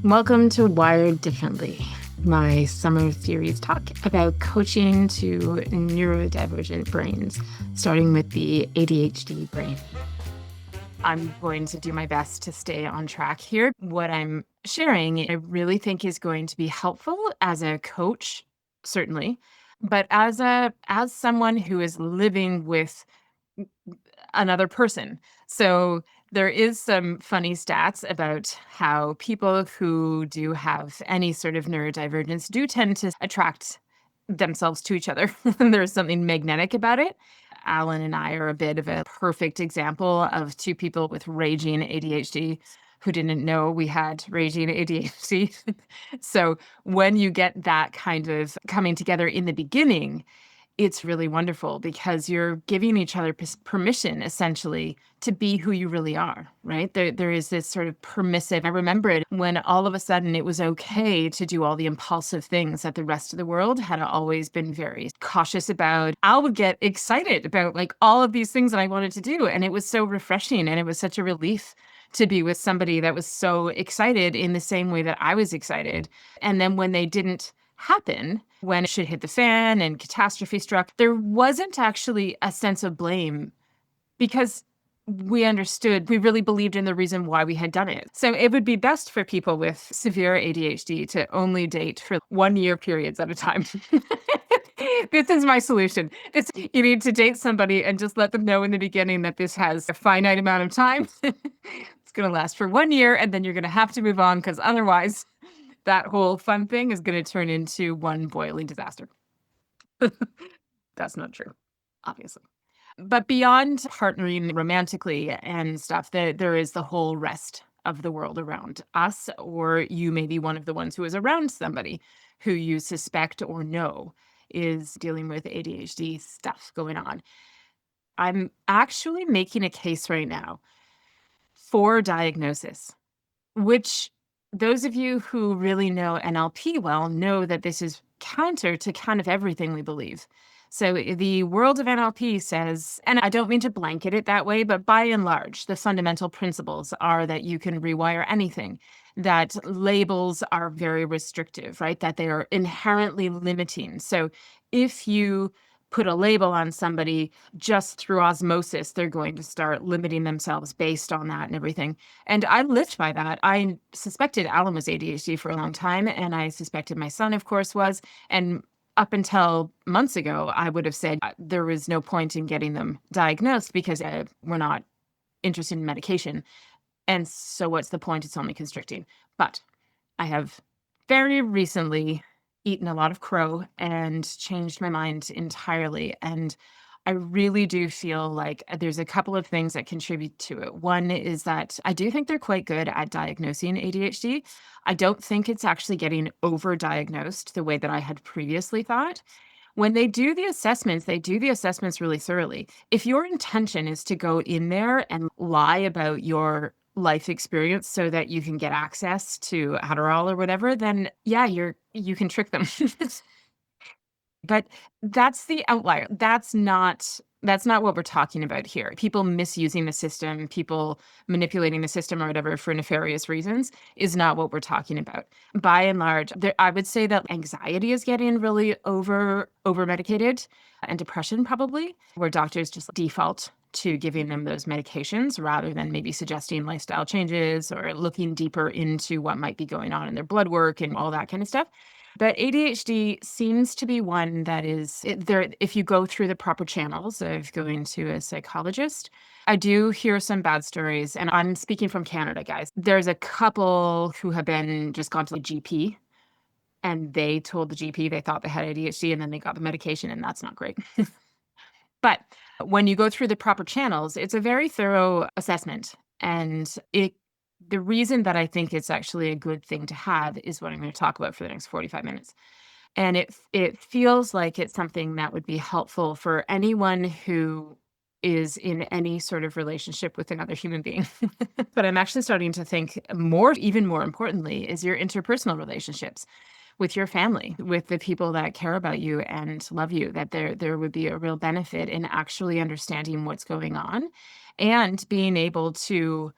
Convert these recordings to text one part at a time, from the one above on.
Welcome to Wired Differently, my summer series talk about coaching to neurodivergent brains, starting with the ADHD brain. I'm going to do my best to stay on track here. What I'm sharing, I really think is going to be helpful as a coach, certainly, but as someone who is living with another person. So there is some funny stats about how people who do have any sort of neurodivergence do tend to attract themselves to each other. There's something magnetic about it. Alan and I are a bit of a perfect example of two people with raging ADHD who didn't know we had raging ADHD. So when you get that kind of coming together in the beginning, it's really wonderful because you're giving each other permission, essentially, to be who you really are, right? There is this sort of permissive. I remember it when all of a sudden it was okay to do all the impulsive things that the rest of the world had always been very cautious about. I would get excited about like all of these things that I wanted to do. And it was so refreshing and it was such a relief to be with somebody that was so excited in the same way that I was excited. And then when they didn't happen, when shit hit the fan and catastrophe struck, there wasn't actually a sense of blame because we understood, we really believed in the reason why we had done it. So it would be best for people with severe ADHD to only date for 1 year periods at a time. This is my solution. You need to date somebody and just let them know in the beginning that this has a finite amount of time. It's going to last for 1 year and then you're going to have to move on because otherwise that whole fun thing is going to turn into one boiling disaster. That's not true, obviously. But beyond partnering romantically and stuff, there is the whole rest of the world around us, or you may be one of the ones who is around somebody who you suspect or know is dealing with ADHD stuff going on. I'm actually making a case right now for diagnosis, which those of you who really know NLP well know that this is counter to kind of everything we believe. So the world of NLP says, and I don't mean to blanket it that way, but by and large, the fundamental principles are that you can rewire anything, that labels are very restrictive, right? That they are inherently limiting. So if you put a label on somebody just through osmosis, they're going to start limiting themselves based on that and everything. And I lived by that. I suspected Alan was ADHD for a long time, and I suspected my son, of course, was. And up until months ago, I would have said there was no point in getting them diagnosed because we're not interested in medication. And so what's the point? It's only constricting. But I have very recently eaten a lot of crow and changed my mind entirely. And I really do feel like there's a couple of things that contribute to it. One is that I do think they're quite good at diagnosing ADHD. I don't think it's actually getting overdiagnosed the way that I had previously thought. When they do the assessments really thoroughly. If your intention is to go in there and lie about your life experience so that you can get access to Adderall or whatever, then yeah, you can trick them. But that's the outlier. That's not what we're talking about here. People misusing the system, people manipulating the system or whatever for nefarious reasons is not what we're talking about. By and large, I would say that anxiety is getting really over medicated, and depression probably, where doctors just default to giving them those medications rather than maybe suggesting lifestyle changes or looking deeper into what might be going on in their blood work and all that kind of stuff. But ADHD seems to be one that is there. If you go through the proper channels of going to a psychologist, I do hear some bad stories, and I'm speaking from Canada, guys. There's a couple who have just gone to the GP, and they told the GP they thought they had ADHD, and then they got the medication, and that's not great. But when you go through the proper channels, it's a very thorough assessment, and the reason that I think it's actually a good thing to have is what I'm going to talk about for the next 45 minutes. And it feels like it's something that would be helpful for anyone who is in any sort of relationship with another human being. But I'm actually starting to think even more importantly, is your interpersonal relationships with your family, with the people that care about you and love you, that there would be a real benefit in actually understanding what's going on and being able to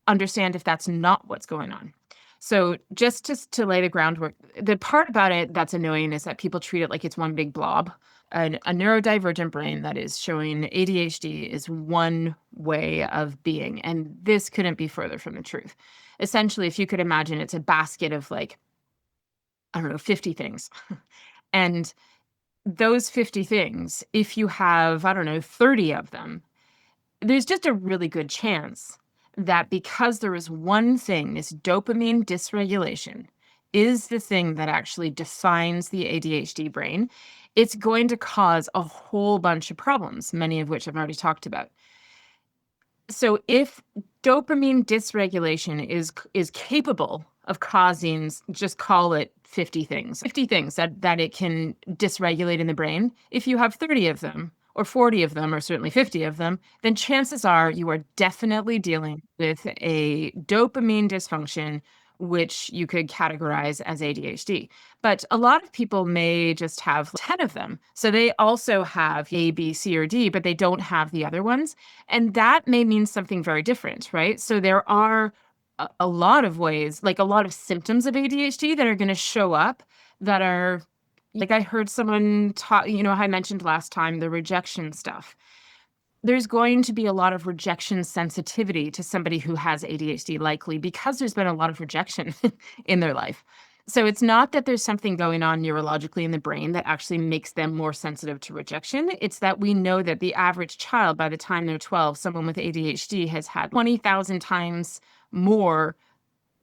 understand if that's not what's going on. So just to lay the groundwork, the part about it that's annoying is that people treat it like it's one big blob. A neurodivergent brain that is showing ADHD is one way of being, and this couldn't be further from the truth. Essentially, if you could imagine, it's a basket of like, I don't know, 50 things. And those 50 things, if you have, I don't know, 30 of them, there's just a really good chance that because there is one thing, this dopamine dysregulation is the thing that actually defines the ADHD brain, it's going to cause a whole bunch of problems, many of which I've already talked about. So if dopamine dysregulation is capable of causing, just call it 50 things that it can dysregulate in the brain. If you have 30 of them, or 40 of them, or certainly 50 of them, then chances are you are definitely dealing with a dopamine dysfunction, which you could categorize as ADHD. But a lot of people may just have 10 of them. So they also have A, B, C, or D, but they don't have the other ones. And that may mean something very different, right? So there are a lot of ways, like a lot of symptoms of ADHD that are going to show up that are like I heard someone talk, I mentioned last time the rejection stuff. There's going to be a lot of rejection sensitivity to somebody who has ADHD, likely because there's been a lot of rejection in their life. So it's not that there's something going on neurologically in the brain that actually makes them more sensitive to rejection. It's that we know that the average child, by the time they're 12, someone with ADHD has had 20,000 times more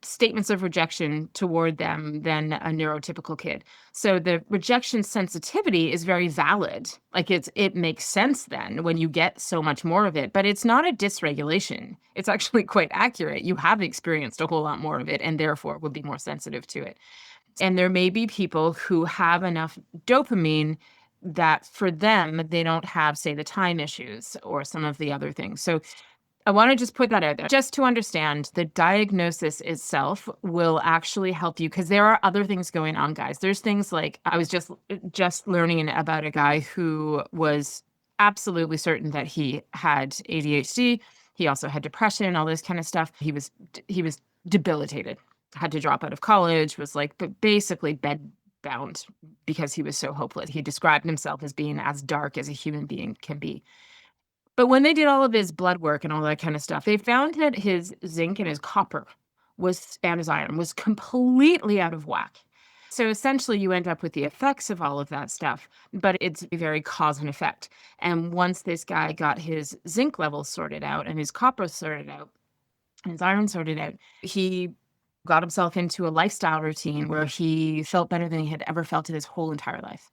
statements of rejection toward them than a neurotypical kid. So the rejection sensitivity is very valid. Like it makes sense then when you get so much more of it, but it's not a dysregulation. It's actually quite accurate. You have experienced a whole lot more of it and therefore would be more sensitive to it. And there may be people who have enough dopamine that for them, they don't have, say, the time issues or some of the other things. So I want to just put that out there just to understand the diagnosis itself will actually help you because there are other things going on, guys. There's things like I was just learning about a guy who was absolutely certain that he had ADHD. He also had depression, all this kind of stuff. He was debilitated, had to drop out of college, was like but basically bed bound because he was so hopeless. He described himself as being as dark as a human being can be. But when they did all of his blood work and all that kind of stuff, they found that his zinc and his copper and his iron was completely out of whack. So essentially, you end up with the effects of all of that stuff, but it's very cause and effect. And once this guy got his zinc levels sorted out and his copper sorted out and his iron sorted out, he got himself into a lifestyle routine where he felt better than he had ever felt in his whole entire life.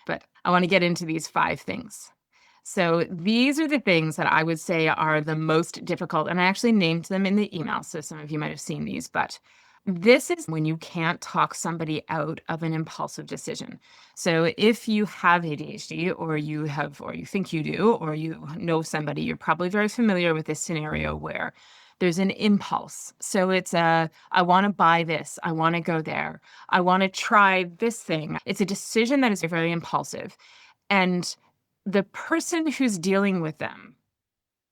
But I want to get into these 5 things. So these are the things that I would say are the most difficult, and I actually named them in the email, so some of you might have seen these, but this is when you can't talk somebody out of an impulsive decision. So if you have ADHD or you think you do, or you know somebody, you're probably very familiar with this scenario where there's an impulse. So it's I want to buy this, I want to go there, I want to try this thing. It's a decision that is very impulsive. And the person who's dealing with them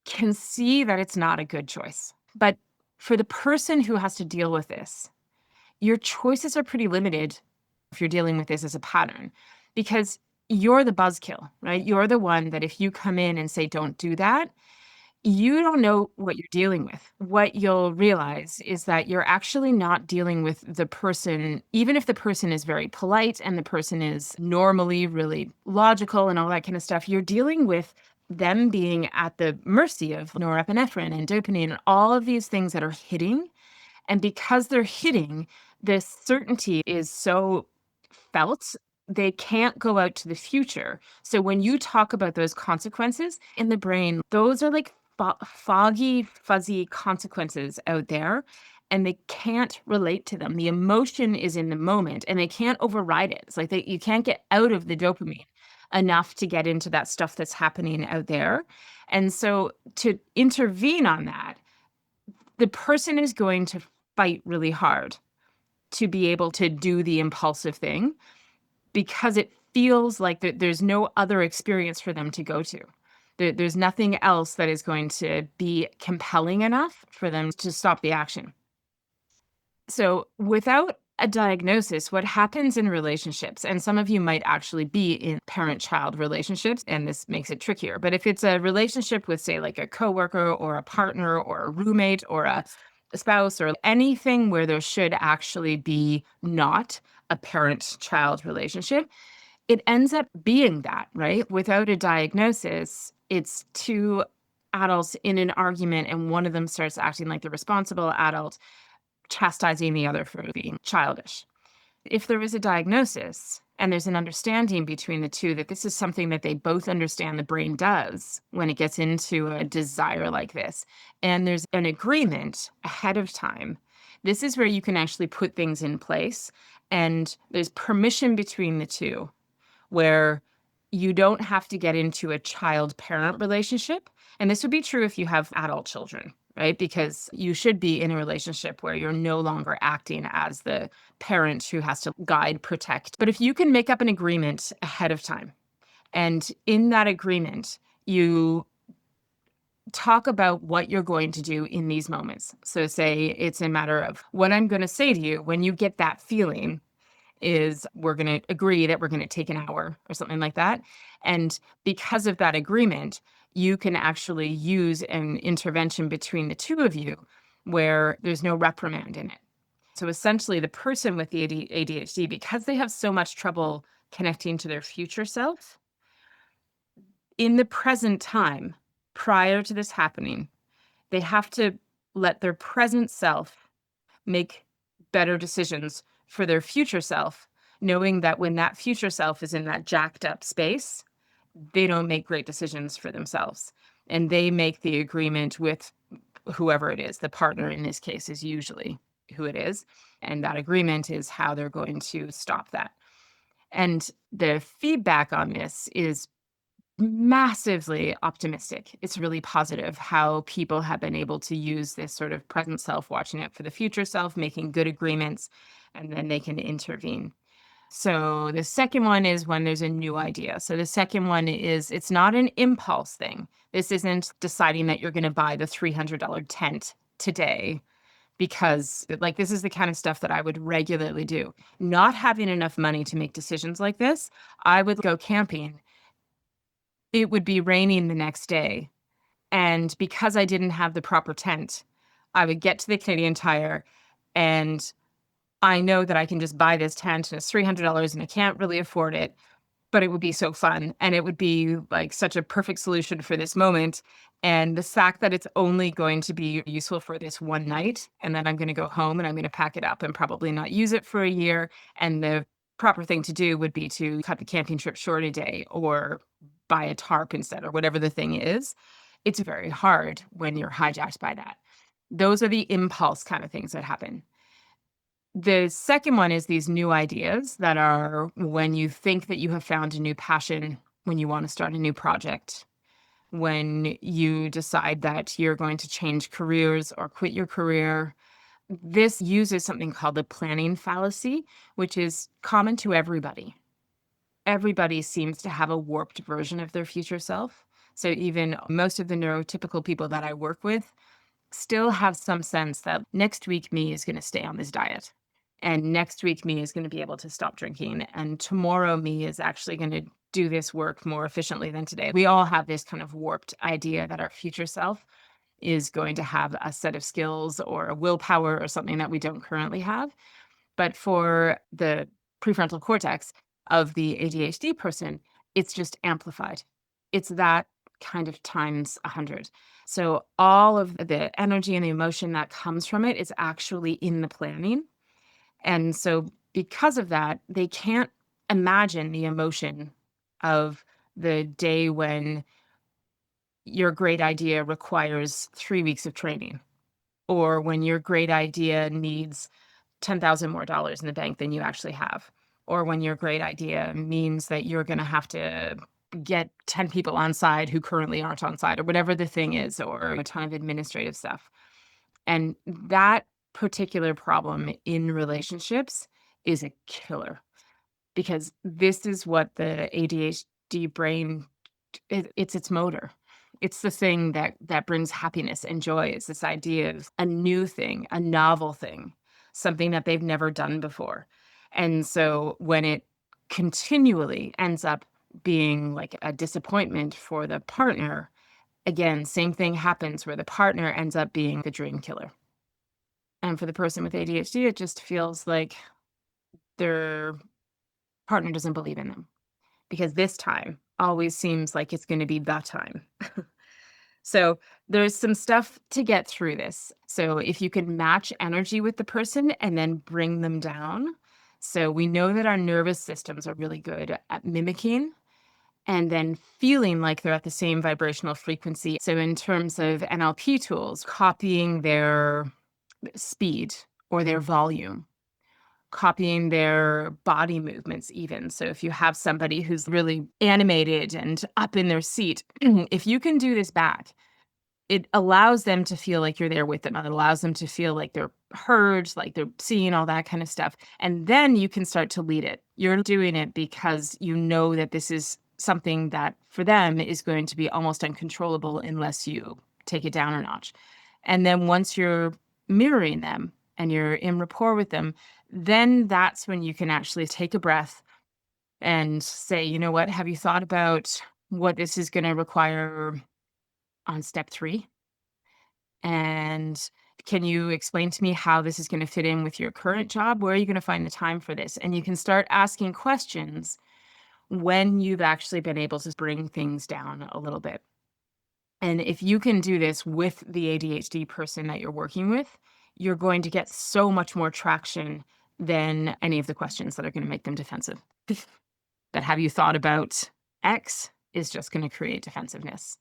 can see that it's not a good choice. But for the person who has to deal with this, your choices are pretty limited if you're dealing with this as a pattern because you're the buzzkill, right? You're the one that if you come in and say, don't do that, you don't know what you're dealing with. What you'll realize is that you're actually not dealing with the person, even if the person is very polite and the person is normally really logical and all that kind of stuff, you're dealing with them being at the mercy of norepinephrine and dopamine and all of these things that are hitting. And because they're hitting, the certainty is so felt, they can't go out to the future. So when you talk about those consequences in the brain, those are like foggy, fuzzy consequences out there, and they can't relate to them. The emotion is in the moment, and they can't override it. It's like you can't get out of the dopamine enough to get into that stuff that's happening out there. And so to intervene on that, the person is going to fight really hard to be able to do the impulsive thing because it feels like there's no other experience for them to go to. There's nothing else that is going to be compelling enough for them to stop the action. So, without a diagnosis, what happens in relationships, and some of you might actually be in parent child relationships, and this makes it trickier. But if it's a relationship with, say, like a coworker or a partner or a roommate or a spouse or anything where there should actually be not a parent child relationship, it ends up being that, right? Without a diagnosis, it's two adults in an argument, and one of them starts acting like the responsible adult chastising the other for being childish. If there is a diagnosis and there's an understanding between the two that this is something that they both understand the brain does when it gets into a desire like this, and there's an agreement ahead of time, this is where you can actually put things in place and there's permission between the two where you don't have to get into a child parent relationship. And this would be true if you have adult children, right? Because you should be in a relationship where you're no longer acting as the parent who has to guide, protect. But if you can make up an agreement ahead of time, and in that agreement, you talk about what you're going to do in these moments. So, say it's a matter of what I'm going to say to you when you get that feeling is we're going to agree that we're going to take an hour or something like that. And because of that agreement, you can actually use an intervention between the two of you where there's no reprimand in it. So essentially, the person with the ADHD, because they have so much trouble connecting to their future self, in the present time, prior to this happening, they have to let their present self make better decisions for their future self, knowing that when that future self is in that jacked up space, they don't make great decisions for themselves. And they make the agreement with whoever it is. The partner in this case is usually who it is. And that agreement is how they're going to stop that. And the feedback on this is massively optimistic. It's really positive how people have been able to use this sort of present self, watching it for the future self, making good agreements, and then they can intervene. So the second one is when there's a new idea. So the second one is it's not an impulse thing. This isn't deciding that you're going to buy the $300 tent today because like this is the kind of stuff that I would regularly do. Not having enough money to make decisions like this, I would go camping. It would be raining the next day, and because I didn't have the proper tent, I would get to the Canadian Tire, and I know that I can just buy this tent, and it's $300, and I can't really afford it, but it would be so fun, and it would be, like, such a perfect solution for this moment, and the fact that it's only going to be useful for this one night, and then I'm gonna go home, and I'm gonna pack it up and probably not use it for a year, and the proper thing to do would be to cut the camping trip short a day or buy a tarp instead or whatever the thing is. It's very hard when you're hijacked by that. Those are the impulse kind of things that happen. The second one is these new ideas that are when you think that you have found a new passion, when you want to start a new project, when you decide that you're going to change careers or quit your career. This uses something called the planning fallacy, which is common to everybody. Everybody seems to have a warped version of their future self. So even most of the neurotypical people that I work with still have some sense that next week me is going to stay on this diet. And next week me is going to be able to stop drinking. And tomorrow me is actually going to do this work more efficiently than today. We all have this kind of warped idea that our future self is going to have a set of skills or a willpower or something that we don't currently have. But for the prefrontal cortex of the ADHD person, it's just amplified. It's that kind of times 100. So all of the energy and the emotion that comes from it is actually in the planning. And so because of that, they can't imagine the emotion of the day when your great idea requires 3 weeks of training, or when your great idea needs 10,000 more dollars in the bank than you actually have, or when your great idea means that you're gonna have to get 10 people on side who currently aren't on side, or whatever the thing is, or a ton of administrative stuff. And that particular problem in relationships is a killer because this is what the ADHD brain it's its motor. It's the thing that brings happiness and joy. It's this idea of a new thing, a novel thing, something that they've never done before. And so when it continually ends up being like a disappointment for the partner, again, same thing happens where the partner ends up being the dream killer. And for the person with ADHD, it just feels like their partner doesn't believe in them because this time always seems like it's going to be the time. So there's some stuff to get through this. So if you can match energy with the person and then bring them down. So we know that our nervous systems are really good at mimicking and then feeling like they're at the same vibrational frequency. So in terms of NLP tools, copying their speed or their volume, copying their body movements even. So if you have somebody who's really animated and up in their seat, if you can do this back, it allows them to feel like you're there with them. It allows them to feel like they're heard, like they're seeing all that kind of stuff. And then you can start to lead it. You're doing it because you know that this is something that for them is going to be almost uncontrollable unless you take it down a notch. And then once you're mirroring them and you're in rapport with them, then that's when you can actually take a breath and say, you know what, have you thought about what this is going to require on step 3? And can you explain to me how this is going to fit in with your current job? Where are you going to find the time for this? And you can start asking questions when you've actually been able to bring things down a little bit. And if you can do this with the ADHD person that you're working with, you're going to get so much more traction than any of the questions that are going to make them defensive. That have you thought about X is just going to create defensiveness.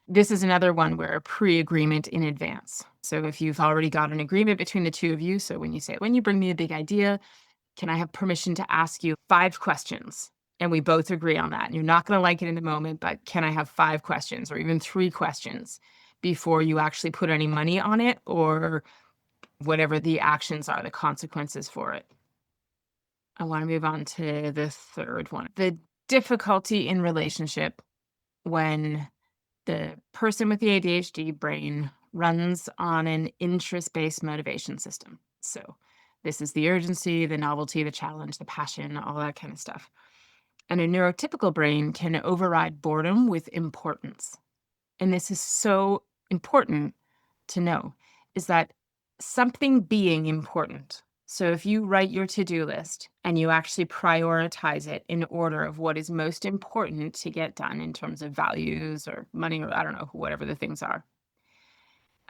This is another one where a pre-agreement in advance. So if you've already got an agreement between the two of you, so when you say, when you bring me a big idea, can I have permission to ask you 5 questions? And we both agree on that. And you're not going to like it in the moment, but can I have 5 questions or even 3 questions before you actually put any money on it or whatever the actions are, the consequences for it? I want to move on to the third one. The difficulty in relationship when the person with the ADHD brain runs on an interest-based motivation system. So this is the urgency, the novelty, the challenge, the passion, all that kind of stuff. And a neurotypical brain can override boredom with importance. And this is so important to know is that something being important. So if you write your to-do list and you actually prioritize it in order of what is most important to get done in terms of values or money or I don't know, whatever the things are,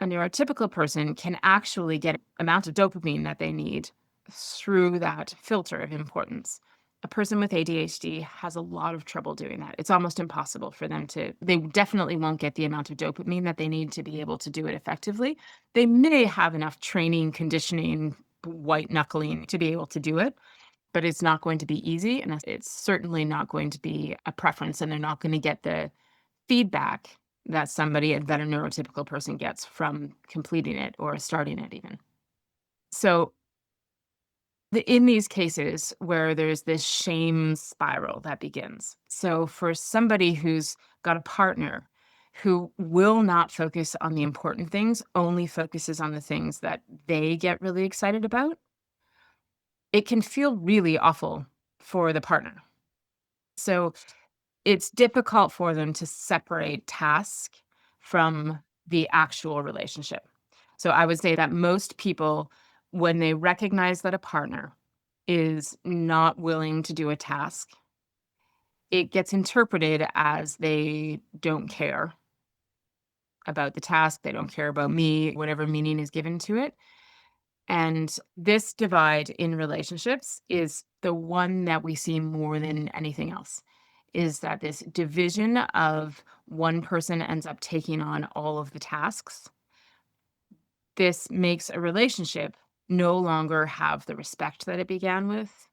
a neurotypical person can actually get amount of dopamine that they need through that filter of importance. A person with ADHD has a lot of trouble doing that. It's almost impossible for them to, they definitely won't get the amount of dopamine that they need to be able to do it effectively. They may have enough training, conditioning, white knuckling to be able to do it, but it's not going to be easy. And it's certainly not going to be a preference. And they're not going to get the feedback that that a neurotypical person gets from completing it or starting it even. So in these cases where there's this shame spiral that begins. So for somebody who's got a partner who will not focus on the important things, only focuses on the things that they get really excited about, it can feel really awful for the partner. So it's difficult for them to separate task from the actual relationship. So I would say that most people, when they recognize that a partner is not willing to do a task, it gets interpreted as they don't care about the task, they don't care about me, whatever meaning is given to it. And this divide in relationships is the one that we see more than anything else, is that this division of one person ends up taking on all of the tasks. This makes a relationship no longer have the respect that it began with,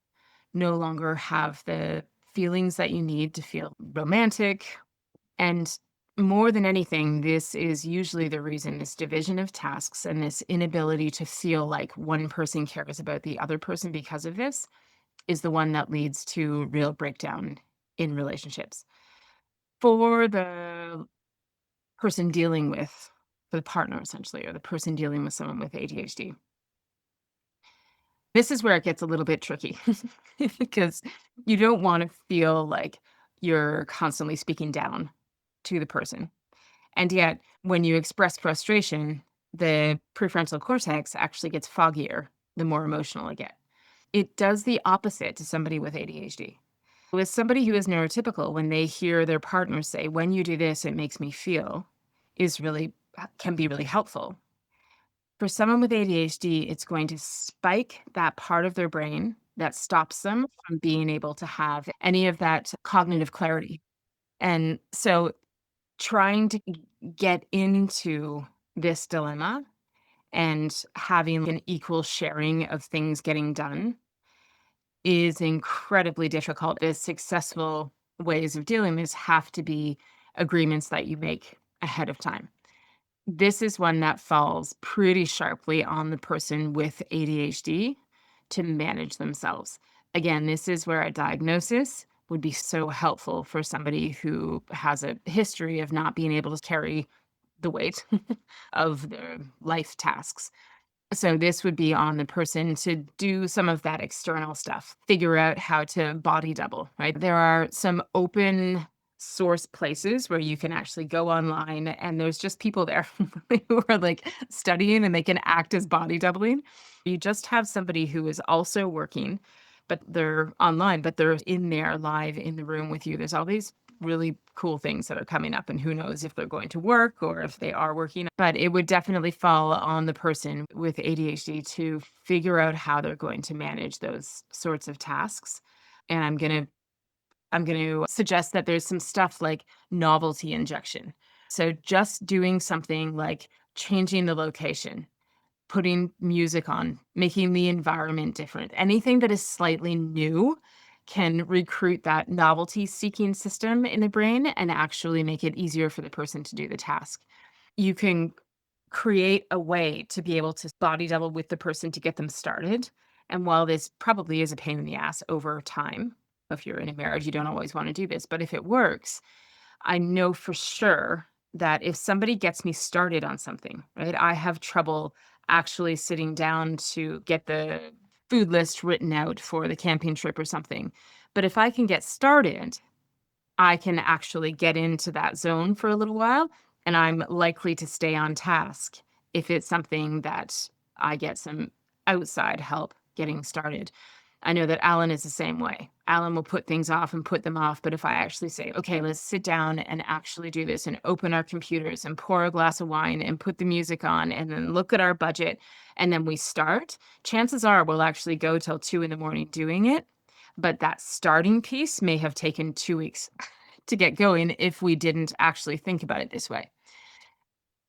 no longer have the feelings that you need to feel romantic. And more than anything, this is usually the reason this division of tasks and this inability to feel like one person cares about the other person because of this is the one that leads to real breakdown in relationships. For the person dealing with the partner, essentially, or the person dealing with someone with ADHD, This is where it gets a little bit tricky because you don't want to feel like you're constantly speaking down to the person. And yet, when you express frustration, the prefrontal cortex actually gets foggier the more emotional you get. It does the opposite to somebody with ADHD. With somebody who is neurotypical, when they hear their partner say, "When you do this, it makes me feel," is really can be really helpful. For someone with ADHD, it's going to spike that part of their brain that stops them from being able to have any of that cognitive clarity. And so trying to get into this dilemma and having an equal sharing of things getting done is incredibly difficult. The successful ways of dealing this have to be agreements that you make ahead of time. This is one that falls pretty sharply on the person with ADHD to manage themselves. Again, this is where a diagnosis would be so helpful for somebody who has a history of not being able to carry the weight of their life tasks. So this would be on the person to do some of that external stuff, figure out how to body double, right? There are some open source places where you can actually go online and there's just people there who are like studying and they can act as body doubling. You just have somebody who is also working, but they're online, but they're in there live in the room with you. There's all these really cool things that are coming up and who knows if they're going to work or if they are working, but it would definitely fall on the person with ADHD to figure out how they're going to manage those sorts of tasks. And I'm going to suggest that there's some stuff like novelty injection. So just doing something like changing the location, putting music on, making the environment different. Anything that is slightly new can recruit that novelty seeking system in the brain and actually make it easier for the person to do the task. You can create a way to be able to body double with the person to get them started. And while this probably is a pain in the ass over time, if you're in a marriage, you don't always want to do this. But if it works, I know for sure that if somebody gets me started on something, right, I have trouble actually sitting down to get the food list written out for the camping trip or something. But if I can get started, I can actually get into that zone for a little while, and I'm likely to stay on task if it's something that I get some outside help getting started. I know that Alan is the same way. Alan will put things off and put them off, but if I actually say, "Okay, let's sit down and actually do this and open our computers and pour a glass of wine and put the music on and then look at our budget," and then we start, chances are we'll actually go till 2 in the morning doing it, but that starting piece may have taken 2 weeks to get going if we didn't actually think about it this way.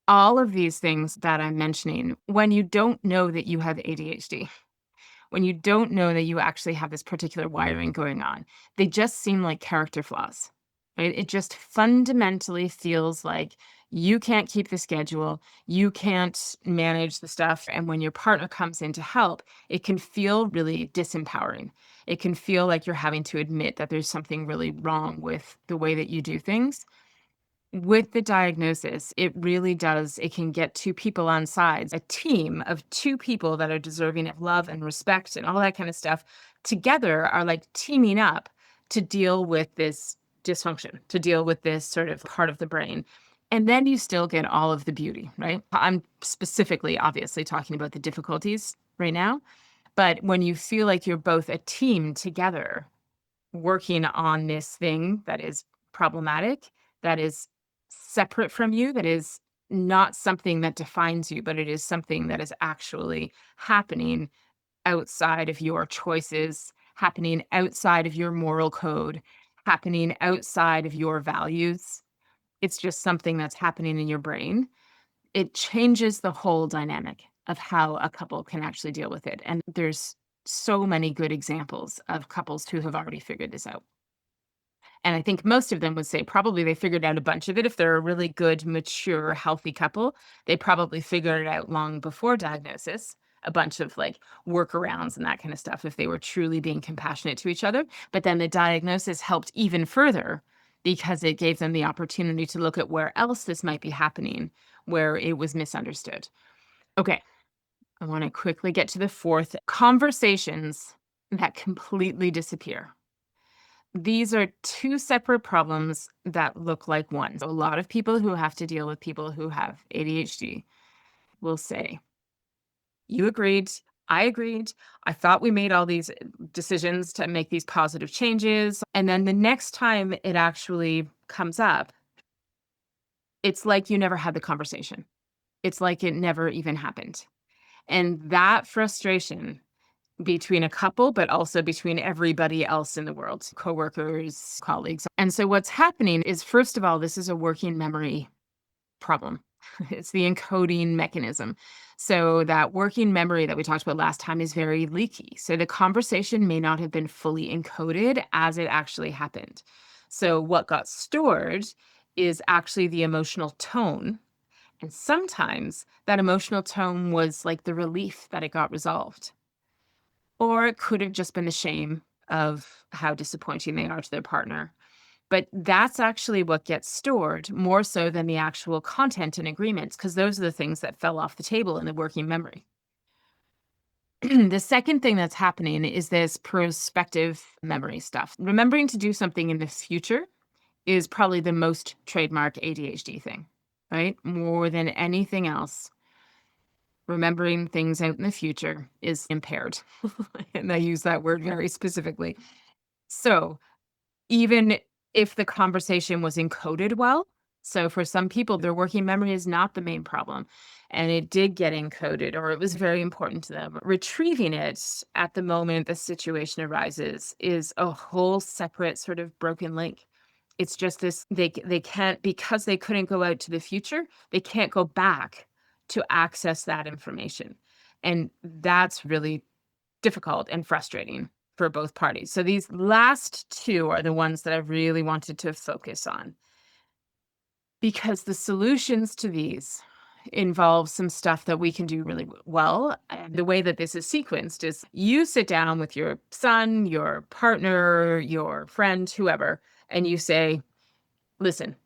All of these things that I'm mentioning, when you don't know that you have ADHD, when you don't know that you actually have this particular wiring going on, they just seem like character flaws, right? It just fundamentally feels like you can't keep the schedule, you can't manage the stuff. And when your partner comes in to help, it can feel really disempowering. It can feel like you're having to admit that there's something really wrong with the way that you do things. With the diagnosis, it really does it can get 2 people on sides, a team of 2 people that are deserving of love and respect and all that kind of stuff, together are, like, teaming up to deal with this dysfunction, to deal with this sort of part of the brain, and then you still get all of the beauty, right? I'm specifically, obviously, talking about the difficulties right now, but when you feel like you're both a team together working on this thing that is problematic, that is separate from you, that is not something that defines you, but it is something that is actually happening outside of your choices, happening outside of your moral code, happening outside of your values. It's just something that's happening in your brain. It changes the whole dynamic of how a couple can actually deal with it. And there's so many good examples of couples who have already figured this out. And I think most of them would say probably they figured out a bunch of it. If they're a really good, mature, healthy couple, they probably figured it out long before diagnosis, a bunch of like workarounds and that kind of stuff if they were truly being compassionate to each other. But then the diagnosis helped even further because it gave them the opportunity to look at where else this might be happening, where it was misunderstood. Okay. I want to quickly get to the fourth: conversations that completely disappear. These are two separate problems that look like one. So a lot of people who have to deal with people who have ADHD will say, "You agreed. I agreed. I thought we made all these decisions to make these positive changes." And then the next time it actually comes up, it's like you never had the conversation. It's like it never even happened. And that frustration between a couple, but also between everybody else in the world, coworkers, colleagues. And so what's happening is, first of all, this is a working memory problem. It's the encoding mechanism. So that working memory that we talked about last time is very leaky. So the conversation may not have been fully encoded as it actually happened. So what got stored is actually the emotional tone. And sometimes that emotional tone was like the relief that it got resolved. Or it could have just been the shame of how disappointing they are to their partner. But that's actually what gets stored more so than the actual content and agreements, because those are the things that fell off the table in the working memory. The second thing that's happening is this prospective memory stuff. Remembering to do something in the future is probably the most trademark ADHD thing, right? More than anything else, remembering things out in the future is impaired. And I use that word very specifically. So, even if the conversation was encoded well, so for some people, their working memory is not the main problem, and it did get encoded or it was very important to them. Retrieving it at the moment the situation arises is a whole separate sort of broken link. It's just this, they can't, because they couldn't go out to the future, they can't go back to access that information. And that's really difficult and frustrating for both parties. So these last two are the ones that I really wanted to focus on, because the solutions to these involve some stuff that we can do really well. And the way that this is sequenced is you sit down with your son, your partner, your friend, whoever, and you say, "Listen,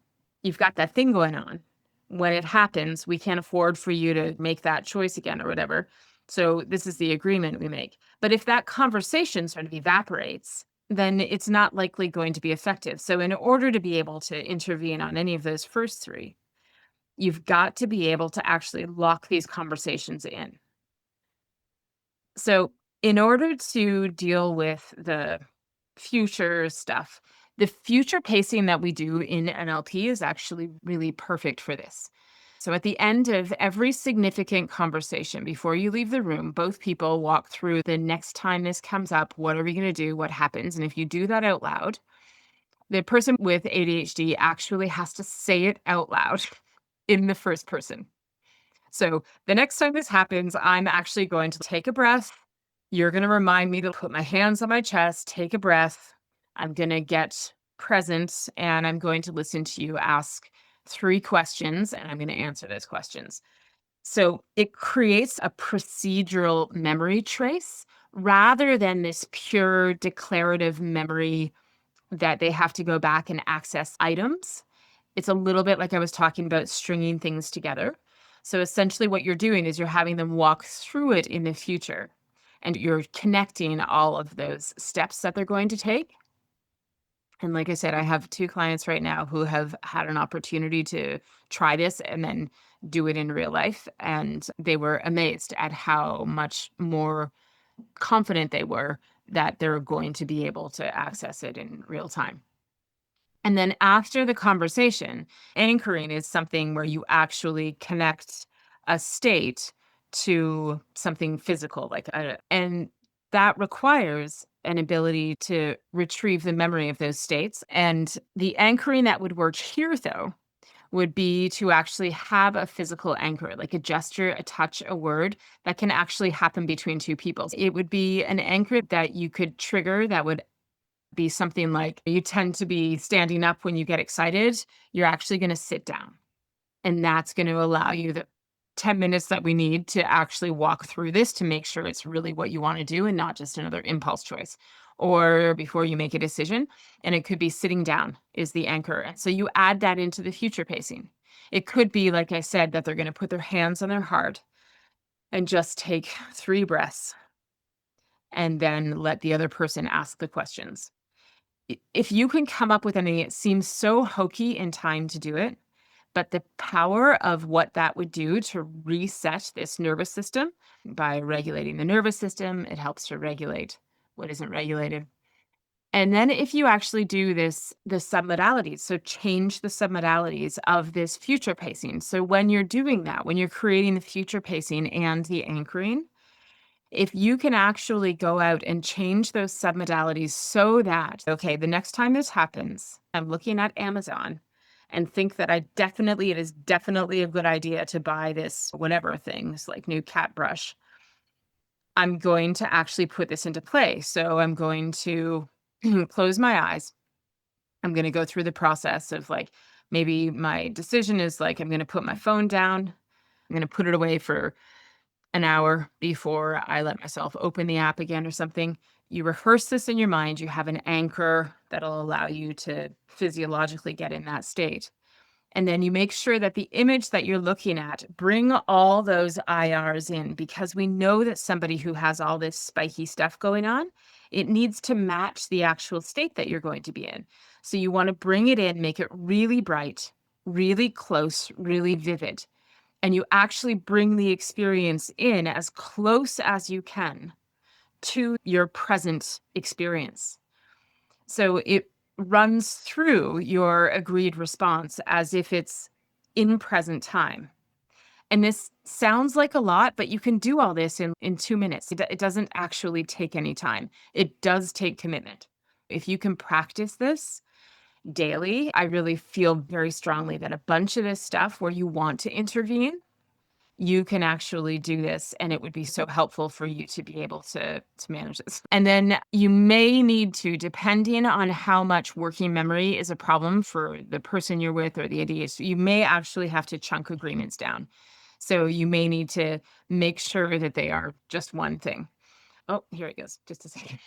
you've got that thing going on. When it happens, we can't afford for you to make that choice again or whatever. So this is the agreement we make." But if that conversation sort of evaporates, then it's not likely going to be effective. So in order to be able to intervene on any of those first three, you've got to be able to actually lock these conversations in. So, in order to deal with the future stuff, the future pacing that we do in NLP is actually really perfect for this. So, at the end of every significant conversation, before you leave the room, both people walk through the next time this comes up, what are we going to do? What happens? And if you do that out loud, the person with ADHD actually has to say it out loud in the first person. So the next time this happens, I'm actually going to take a breath. You're going to remind me to put my hands on my chest, take a breath. I'm going to get present and I'm going to listen to you ask three questions and I'm going to answer those questions. So it creates a procedural memory trace rather than this pure declarative memory that they have to go back and access items. It's a little bit like I was talking about stringing things together. So essentially, what you're doing is you're having them walk through it in the future and you're connecting all of those steps that they're going to take. And like I said, I have two clients right now who have had an opportunity to try this and then do it in real life. And they were amazed at how much more confident they were that they're going to be able to access it in real time. And then after the conversation, anchoring is something where you actually connect a state to something physical, and that requires an ability to retrieve the memory of those states. And the anchoring that would work here, though, would be to actually have a physical anchor, like a gesture, a touch, a word that can actually happen between two people. It would be an anchor that you could trigger that would be something like you tend to be standing up when you get excited. You're actually going to sit down. And that's going to allow you the 10 minutes that we need to actually walk through this to make sure it's really what you want to do and not just another impulse choice. Or before you make a decision. And it could be sitting down is the anchor. And so you add that into the future pacing. It could be, like I said, that they're going to put their hands on their heart and just take 3 breaths and then let the other person ask the questions. If you can come up with any, it seems so hokey in time to do it, but the power of what that would do to reset this nervous system by regulating the nervous system, it helps to regulate what isn't regulated. And then if you actually do the submodalities, so change the submodalities of this future pacing. So when you're doing that, when you're creating the future pacing and the anchoring, if you can actually go out and change those submodalities so that, okay, the next time this happens, I'm looking at Amazon and think that it is definitely a good idea to buy this whatever thing, this like new cat brush. I'm going to actually put this into play. So I'm going to close my eyes. I'm going to go through the process of like, maybe my decision is like, I'm going to put my phone down. I'm going to put it away for an hour before I let myself open the app again or something. You rehearse this in your mind. You have an anchor that'll allow you to physiologically get in that state. And then you make sure that the image that you're looking at, bring all those IRs in, because we know that somebody who has all this spiky stuff going on, it needs to match the actual state that you're going to be in. So you want to bring it in, make it really bright, really close, really vivid. And you actually bring the experience in as close as you can to your present experience. So it runs through your agreed response as if it's in present time. And this sounds like a lot, but you can do all this in 2 minutes. It doesn't actually take any time. It does take commitment. If you can practice this daily, I really feel very strongly that a bunch of this stuff where you want to intervene, you can actually do this, and it would be so helpful for you to be able to manage this. And then you may need to, depending on how much working memory is a problem for the person you're with or the ADHD, you may actually have to chunk agreements down. So you may need to make sure that they are just one thing. Oh, here it goes. Just a second.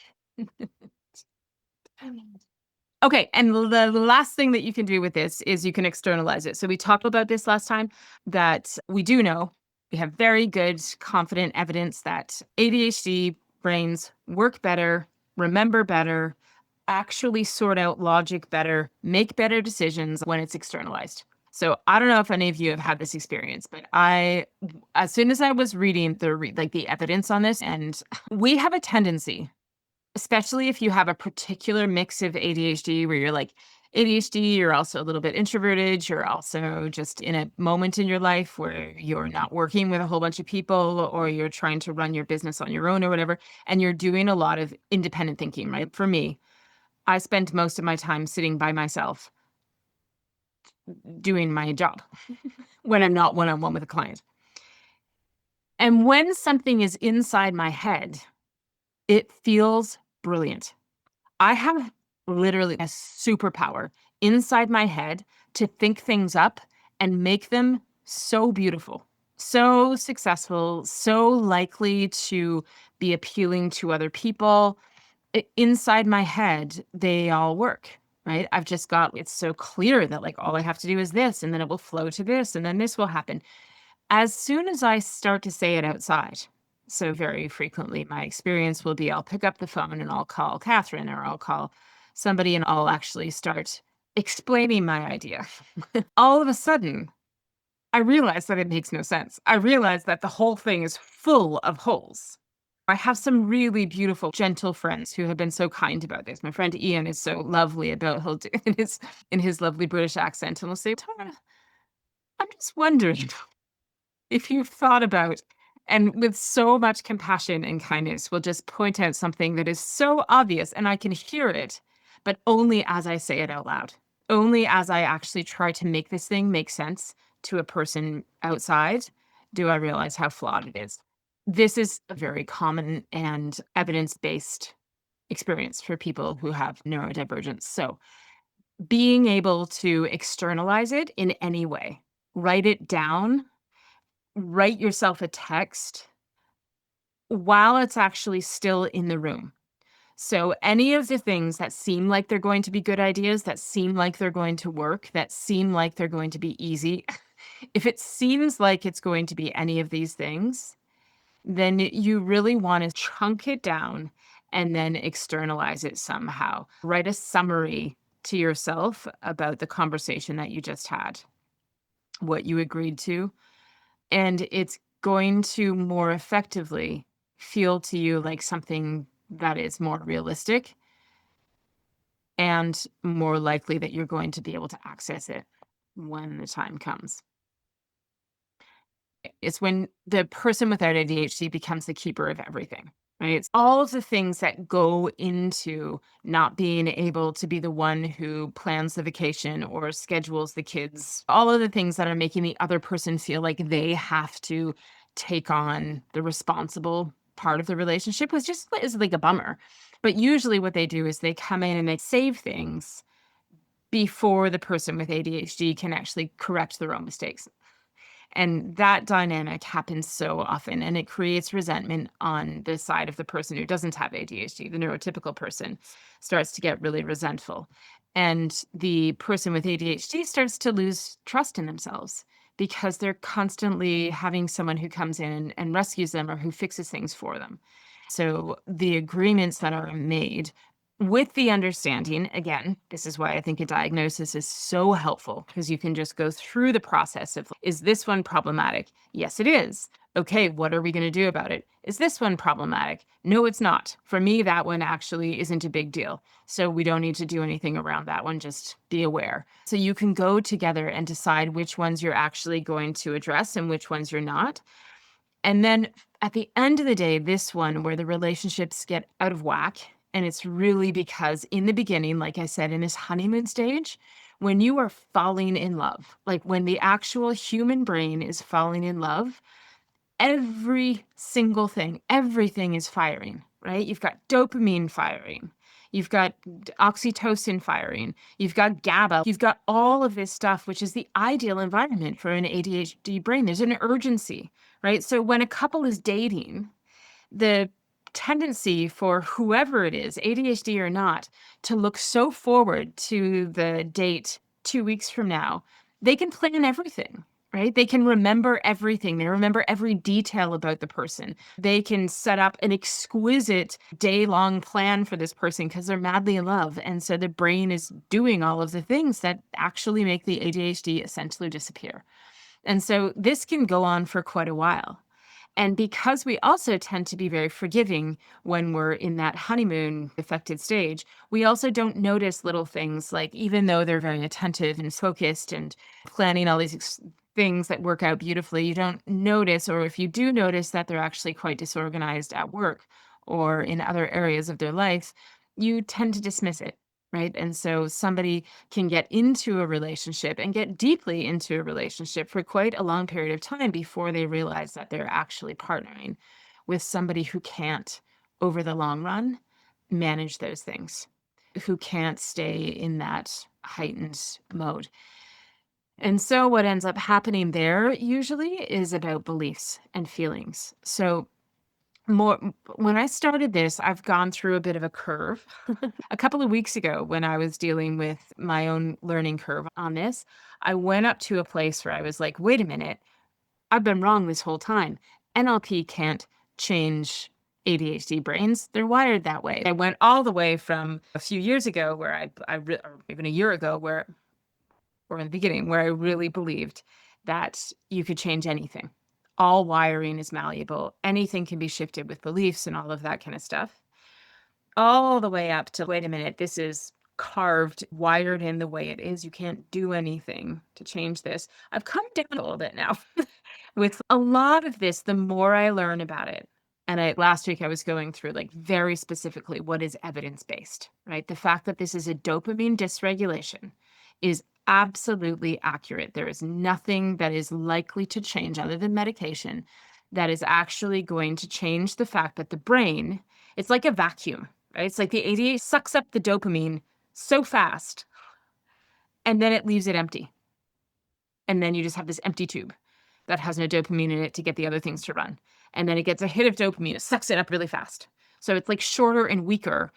Okay, and the last thing that you can do with this is you can externalize it. So we talked about this last time, that we do know, we have very good, confident evidence that ADHD brains work better, remember better, actually sort out logic better, make better decisions when it's externalized. So I don't know if any of you have had this experience, but as soon as I was reading the evidence on this, and we have a tendency, especially if you have a particular mix of ADHD where you're like ADHD, you're also a little bit introverted, you're also just in a moment in your life where you're not working with a whole bunch of people, or you're trying to run your business on your own or whatever, and you're doing a lot of independent thinking, right? For me, I spend most of my time sitting by myself doing my job when I'm not one-on-one with a client. And when something is inside my head, it feels brilliant. I have literally a superpower inside my head to think things up and make them so beautiful, so successful, so likely to be appealing to other people. Inside my head, they all work, right? I've just got, it's so clear that like all I have to do is this, and then it will flow to this, and then this will happen. As soon as I start to say it outside, so very frequently my experience will be I'll pick up the phone and I'll call Catherine, or I'll call somebody and I'll actually start explaining my idea. All of a sudden, I realize that it makes no sense. I realize that the whole thing is full of holes. I have some really beautiful, gentle friends who have been so kind about this. My friend Ian is so lovely about he'll do in his lovely British accent, and he'll say, "Tara, I'm just wondering if you've thought about," and with so much compassion and kindness, will just point out something that is so obvious and I can hear it, but only as I say it out loud. Only as I actually try to make this thing make sense to a person outside do I realize how flawed it is. This is a very common and evidence-based experience for people who have neurodivergence. So being able to externalize it in any way, write it down, write yourself a text while it's actually still in the room. So any of the things that seem like they're going to be good ideas, that seem like they're going to work, that seem like they're going to be easy, if it seems like it's going to be any of these things, then you really want to chunk it down and then externalize it somehow. Write a summary to yourself about the conversation that you just had, what you agreed to, and it's going to more effectively feel to you like something that is more realistic and more likely that you're going to be able to access it when the time comes. It's when the person without ADHD becomes the keeper of everything, right? It's all of the things that go into not being able to be the one who plans the vacation or schedules the kids, all of the things that are making the other person feel like they have to take on the responsible part of the relationship, was just is like a bummer. But usually what they do is they come in and they save things before the person with ADHD can actually correct their own mistakes. And that dynamic happens so often, and it creates resentment on the side of the person who doesn't have ADHD. The neurotypical person starts to get really resentful. And the person with ADHD starts to lose trust in themselves because they're constantly having someone who comes in and rescues them or who fixes things for them. So the agreements that are made with the understanding, again, this is why I think a diagnosis is so helpful, because you can just go through the process of, is this one problematic? Yes, it is. Okay, what are we going to do about it? Is this one problematic? No, it's not. For me, that one actually isn't a big deal. So we don't need to do anything around that one. Just be aware. So you can go together and decide which ones you're actually going to address and which ones you're not. And then at the end of the day, this one where the relationships get out of whack, and it's really because in the beginning, like I said, in this honeymoon stage, when you are falling in love, like when the actual human brain is falling in love, every single thing, everything is firing, right? You've got dopamine firing. You've got oxytocin firing. You've got GABA. You've got all of this stuff, which is the ideal environment for an ADHD brain. There's an urgency, right? So when a couple is dating, the tendency for whoever it is, ADHD or not, to look so forward to the date 2 weeks from now, they can plan everything, right? They can remember everything. They remember every detail about the person. They can set up an exquisite day-long plan for this person because they're madly in love. And so the brain is doing all of the things that actually make the ADHD essentially disappear. And so this can go on for quite a while. And because we also tend to be very forgiving when we're in that honeymoon affected stage, we also don't notice little things like, even though they're very attentive and focused and planning all these things that work out beautifully, you don't notice, or if you do notice that they're actually quite disorganized at work or in other areas of their life, you tend to dismiss it. Right. And so somebody can get into a relationship and get deeply into a relationship for quite a long period of time before they realize that they're actually partnering with somebody who can't, over the long run, manage those things, who can't stay in that heightened mode. And so what ends up happening there usually is about beliefs and feelings. So more when I started this, I've gone through a bit of a curve. A couple of weeks ago, when I was dealing with my own learning curve on this, I went up to a place where I was like, wait a minute, I've been wrong this whole time. NLP can't change ADHD brains. They're wired that way. I went all the way from a few years ago where or even a year ago, or in the beginning, where I really believed that you could change anything. All wiring is malleable. Anything can be shifted with beliefs and all of that kind of stuff. All the way up to, wait a minute, this is carved, wired in the way it is. You can't do anything to change this. I've come down a little bit now with a lot of this. The more I learn about it, and last week I was going through like very specifically what is evidence-based, right? The fact that this is a dopamine dysregulation is absolutely accurate. There is nothing that is likely to change other than medication that is actually going to change the fact that the brain, it's like a vacuum, right? It's like the ADA sucks up the dopamine so fast and then it leaves it empty. And then you just have this empty tube that has no dopamine in it to get the other things to run. And then it gets a hit of dopamine, it sucks it up really fast. So it's like shorter and weaker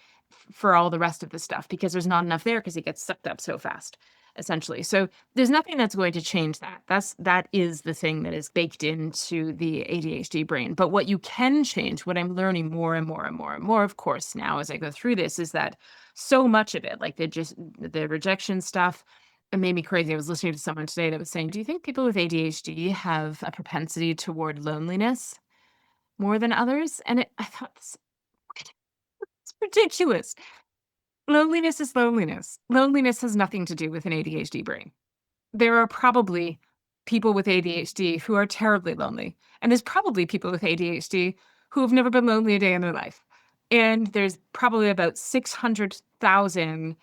for all the rest of the stuff because there's not enough there because it gets sucked up so fast. essentially. So there's nothing that's going to change that. That is the thing that is baked into the ADHD brain. But what you can change, what I'm learning more and more and more and more, of course, now as I go through this, is that so much of it, like the rejection stuff, it made me crazy. I was listening to someone today that was saying, "Do you think people with ADHD have a propensity toward loneliness more than others?" And I thought, it's ridiculous. Loneliness is loneliness. Loneliness has nothing to do with an ADHD brain. There are probably people with ADHD who are terribly lonely, and there's probably people with ADHD who have never been lonely a day in their life. And there's probably about 600,000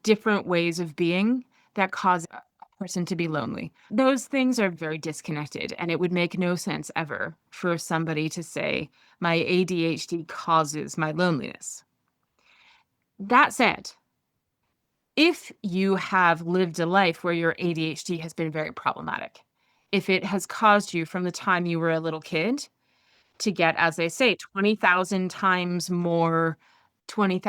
different ways of being that cause a person to be lonely. Those things are very disconnected, and it would make no sense ever for somebody to say, "My ADHD causes my loneliness." That said, if you have lived a life where your ADHD has been very problematic, if it has caused you from the time you were a little kid to get, as they say, 20,000 times more, sorry,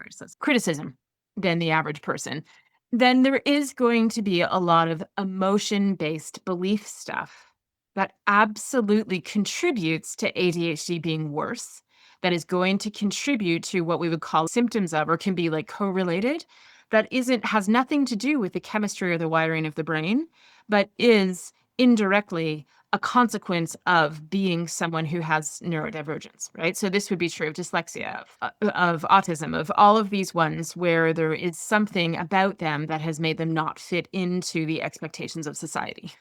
it says criticism than the average person, then there is going to be a lot of emotion-based belief stuff that absolutely contributes to ADHD being worse, that is going to contribute to what we would call symptoms of, or can be like correlated, that isn't has nothing to do with the chemistry or the wiring of the brain, but is indirectly a consequence of being someone who has neurodivergence, right? So this would be true of dyslexia, of autism, of all of these ones where there is something about them that has made them not fit into the expectations of society,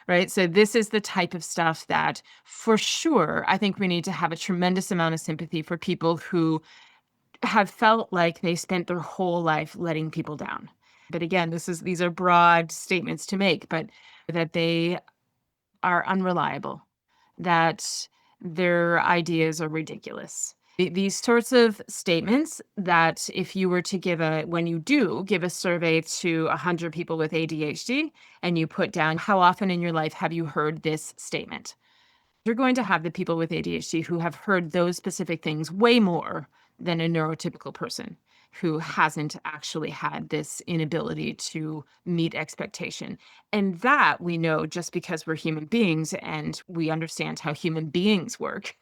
right? So this is the type of stuff that, for sure, I think we need to have a tremendous amount of sympathy for people who have felt like they spent their whole life letting people down. But again, these are broad statements to make, but that they are unreliable, that their ideas are ridiculous. These sorts of statements that if you were to when you do give a survey to 100 people with ADHD and you put down how often in your life have you heard this statement, you're going to have the people with ADHD who have heard those specific things way more than a neurotypical person who hasn't actually had this inability to meet expectation. And that we know just because we're human beings and we understand how human beings work,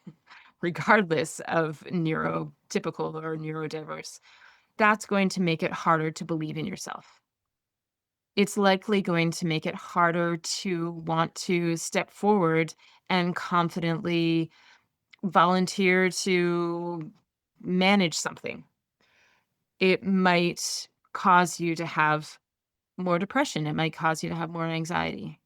regardless of neurotypical or neurodiverse. That's going to make it harder to believe in yourself. It's likely going to make it harder to want to step forward and confidently volunteer to manage something. It might cause you to have more depression. It might cause you to have more anxiety.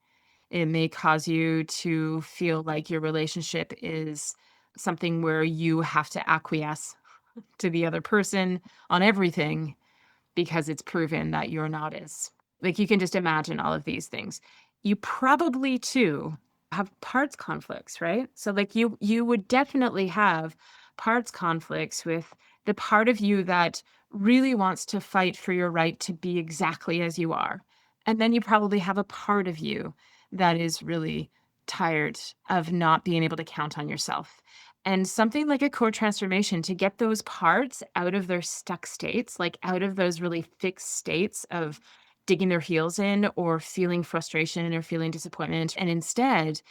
It may cause you to feel like your relationship is something where you have to acquiesce to the other person on everything because it's proven that you're not as like, you can just imagine all of these things. You probably too have parts conflicts, right? So like you would definitely have parts conflicts with the part of you that really wants to fight for your right to be exactly as you are. And then you probably have a part of you that is really tired of not being able to count on yourself. And something like a core transformation to get those parts out of their stuck states, like out of those really fixed states of digging their heels in or feeling frustration or feeling disappointment, and instead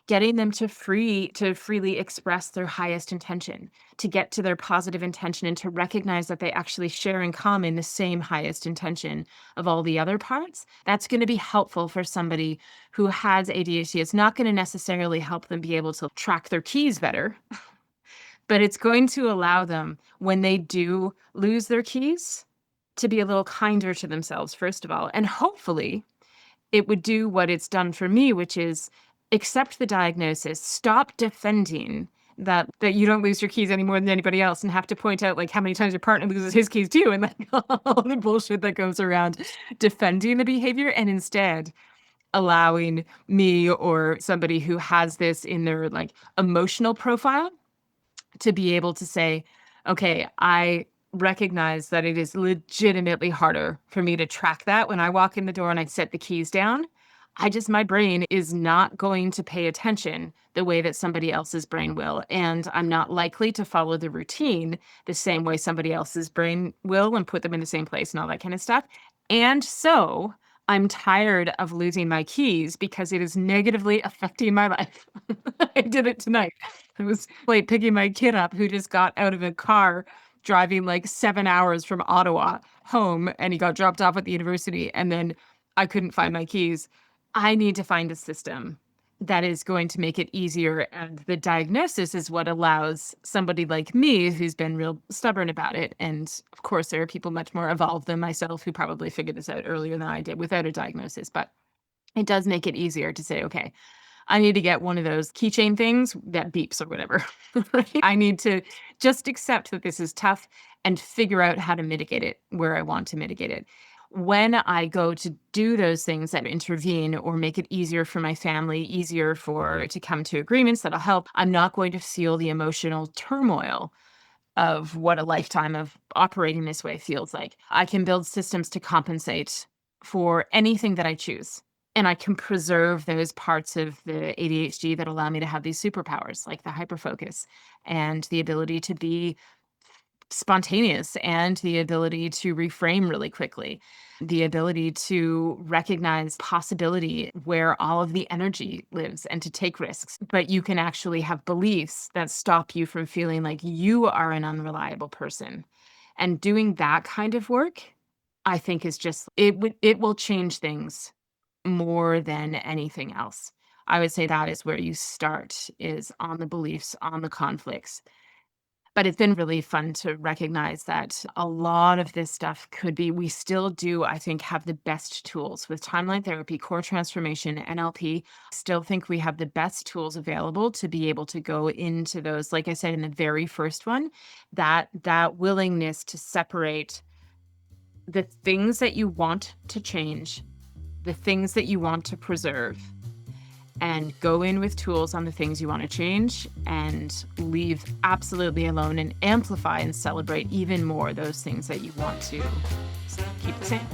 getting them to freely express their highest intention, to get to their positive intention and to recognize that they actually share in common the same highest intention of all the other parts. That's going to be helpful for somebody who has ADHD. It's not going to necessarily help them be able to track their keys better, but it's going to allow them, when they do lose their keys, to be a little kinder to themselves, first of all. And hopefully, it would do what it's done for me, which is accept the diagnosis, stop defending that you don't lose your keys any more than anybody else and have to point out like how many times your partner loses his keys too and like all the bullshit that goes around defending the behavior, and instead allowing me or somebody who has this in their like emotional profile to be able to say, okay, I recognize that it is legitimately harder for me to track that when I walk in the door and I set the keys down. my brain is not going to pay attention the way that somebody else's brain will. And I'm not likely to follow the routine the same way somebody else's brain will and put them in the same place and all that kind of stuff. And so I'm tired of losing my keys because it is negatively affecting my life. I did it tonight. I was like picking my kid up who just got out of a car driving like 7 hours from Ottawa home, and he got dropped off at the university. And then I couldn't find my keys. I need to find a system that is going to make it easier, and the diagnosis is what allows somebody like me who's been real stubborn about it, and of course, there are people much more evolved than myself who probably figured this out earlier than I did without a diagnosis, but it does make it easier to say, "Okay, I need to get one of those keychain things that beeps or whatever." Right? I need to just accept that this is tough and figure out how to mitigate it where I want to mitigate it. When I go to do those things that intervene or make it easier for my family, easier for to come to agreements that'll help, I'm not going to feel the emotional turmoil of what a lifetime of operating this way feels like. I can build systems to compensate for anything that I choose. And I can preserve those parts of the ADHD that allow me to have these superpowers, like the hyperfocus and the ability to be spontaneous and the ability to reframe really quickly, the ability to recognize possibility where all of the energy lives and to take risks. But you can actually have beliefs that stop you from feeling like you are an unreliable person. And doing that kind of work, I think is just it will change things more than anything else. I would say that is where you start is on the beliefs, on the conflicts. But it's been really fun to recognize that a lot of this stuff could be we still do, I think, have the best tools with timeline therapy, core transformation, NLP. Still think we have the best tools available to be able to go into those, like I said in the very first one, that willingness to separate the things that you want to change, the things that you want to preserve, and go in with tools on the things you want to change and leave absolutely alone and amplify and celebrate even more those things that you want to keep the same.